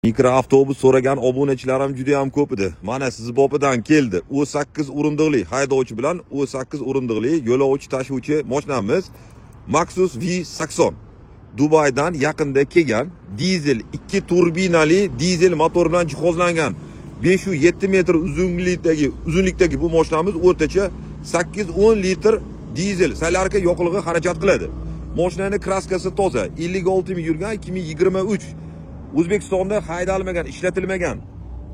Mikroavtobus so'ragan obunachilarim juda ham ko'p edi. Mana siz bobidan keldi. U 8 o'rindiqli haydovchi bilan u 8 o'rindiqli yo'lovchi tashuvchi mashinamiz Maxus V80. Dubaydan yaqinda kelgan dizel 2 turbinali dizel motor bilan jihozlangan 507 metr uzunlikdagi bu mashinamiz o'rtacha 8-10 litr dizel solarka yoqilg'i xarajat qiladi. Mashinaning kraskasi toza, 56 ming yurgan 2023. O'zbekistonda haydalmagan, ishlatilmagan.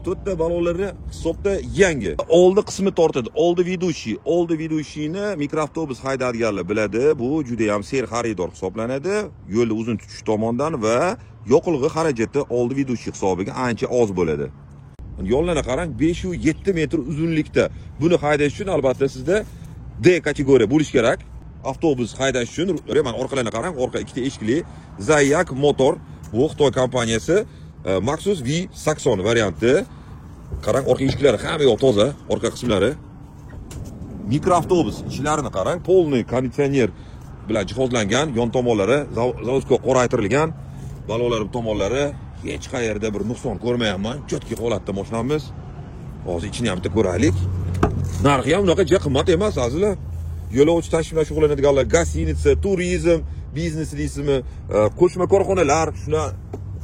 To'rtta balonlari hisobda yangi. Oldi qismi tortadi. Oldi vidushiyni mikroavtobus haydaydiganlar biladi. Bu juda ham ser xaridor hisoblanadi. Yo'lni uzun tutish tomonidan va yoqilg'i xarajati oldi vidushiy hisobiga ancha oz bo'ladi. Yo'llarga qarang, 507 metr uzunlikda. Buni haydash uchun albatta sizda D kategoriya bo'lish kerak. Avtobus haydash uchun mana orqalarga qarang, orqa ikkita eshikli Zayak motor. Bu Xitoy kompaniyasi Maxus V80 varianti. Qarang, orqa eshiklari hamma yoq toza, orqa qismlari. Mikroavtobus ichlarini qarang, polniy konditsioner bilan jihozlangan, yon tomonlari zavodga qoraytirilgan, balonlar tomonlari hech qayerda bir nuqson ko'rmayapman. Jotki holatda mashinamiz. Hozir ichini ham ko'raylik. Narxi ham unaqa juda qimmat emas, azizlar. Yo'lovchi tashish bilan shug'ullanadiganlar, gostinitsa, turizm, biznes deysizmi, qo'shma korxonalar,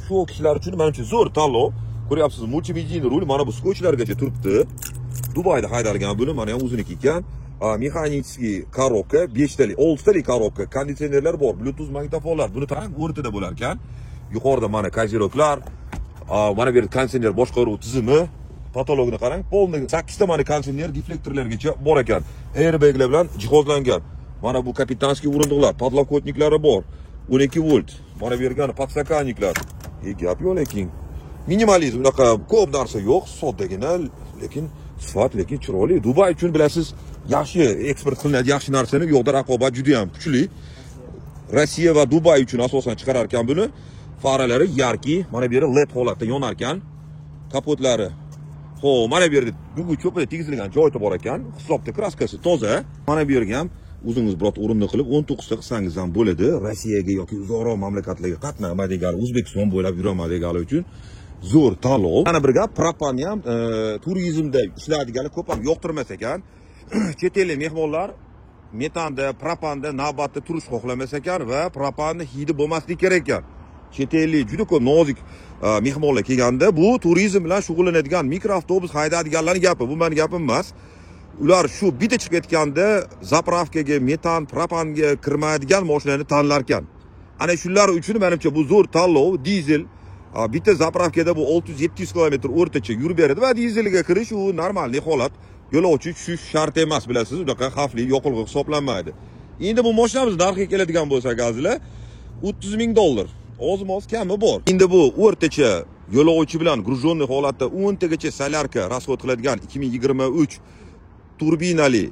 shu kishilar uchun menimcha zo'r tanlov. Ko'ryapsiz, multimedial rul mana bu skochlargacha turibdi. Dubayda haydalgan buni, mana ham o'ziniki ekan. Mexanический коробка, 5 tali, 6 tali коробка, konditsionerlar bor, Bluetooth magnitofonlar. Buni tarang o'rtada bo'lar ekan. Yuqorida mana koziroklar, mana bu yerda konditsioner boshqaruv tizimi, patologini qarang, polni 8 ta mana konditsioner deflektorlargacha bor ekan. Airbaglar bilan jihozlangan. Mana bu kapitanskiy o'rindiqlar, podlokotniklari bor. 12 volt. Mana bu yerga podstakanniklar. Gap yo'q lekin. Minimalizm, unaqa ko'p narsa yo'q, soddagina, lekin sifat, lekin chiroyli. Dubay uchun bilasiz, yaxshi eksport qilinadi, yaxshi narsani yo'qda raqobat juda ham kuchli. Rossiya va Dubay uchun asosan chiqarar ekan buni. Faralari yarki, mana bu yerda LED holatda yonar ekan. Kapotlari. Xo'p, mana bu yerda bugun cho'pida tegizilgan joyi bor ekan. Hisobda kraskasi toza. Mana bu yerga ham o'zingiz biror o'rinni qilib 19 ta qilsangiz ham bo'ladi. Rossiyaga yoki uzoqroq mamlakatlarga qatnamagan, O'zbekiston bo'ylab yurolmaganlar uchun zo'r tanlov. Yana bir gap, propanni ham turizmda ishlaydiganlar ko'p ham yoqtirmas ekan. Chet ellik mehmonlar metanda, propanda navbatda turish xohlamas ekan va propanni hidi bo'lmasligi kerak ekan. Chet ellik juda ko'p nozik mehmonlar kelganda bu turizm bilan shug'ullanadigan mikroavtobus haydaydiganlarning gapi, bu mening gapim emas. Ular shu bitta chiqib ketganda zapravkaga, metan, propanga kirmaydigan mashinani tanlar ekan. Ana shular uchun menimcha bu zo'r tanlov. Dizel bitta zapravkada bu 600-700 km o'rtacha yurib beradi va dizelga kirish u normal holat. Yo'lovchi tushish shart emas, bilasiz, unaqa xavfli yoqilg'i hisoblanmaydi. Endi bu mashinamiz narxiga keladigan bo'lsak, azizlar, $30,000. Oz-moz kami bor. Endi bu o'rtacha yo'lovchi bilan grujonni holatda 10 tagacha solarka rasxod qiladigan 2023 turbinali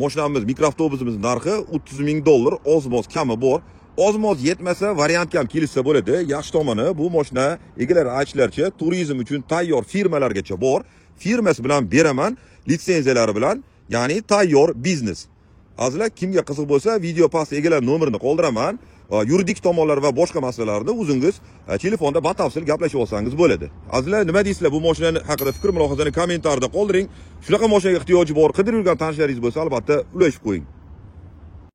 mashinamiz, mikroavtobusimiz narxi $30,000, oz-moz kami bor. Oz-moz yetmasa variant ham kelsa bo'ladi. Yaxshi tomoni, bu mashina egalari aytishlaricha turizm uchun tayyor firmalargacha bor. Firmasi bilan beraman, litsenziyalari bilan, ya'ni tayyor biznes. Azizlar, kimga qiziq bo'lsa, video pastda egalar nomerini qoldiraman. Yuridik tomonlar va boshqa masalalarni o'zingiz telefonda batafsil gaplashib olsangiz bo'ladi. Azizlar, nima deysizlar bu mashina haqida fikr mulohazani kommentarda qoldiring. Shunaqa mashinaga ehtiyoji bor, qidirib yurgan tanishlaringiz bo'lsa, albatta ulashib qo'ying.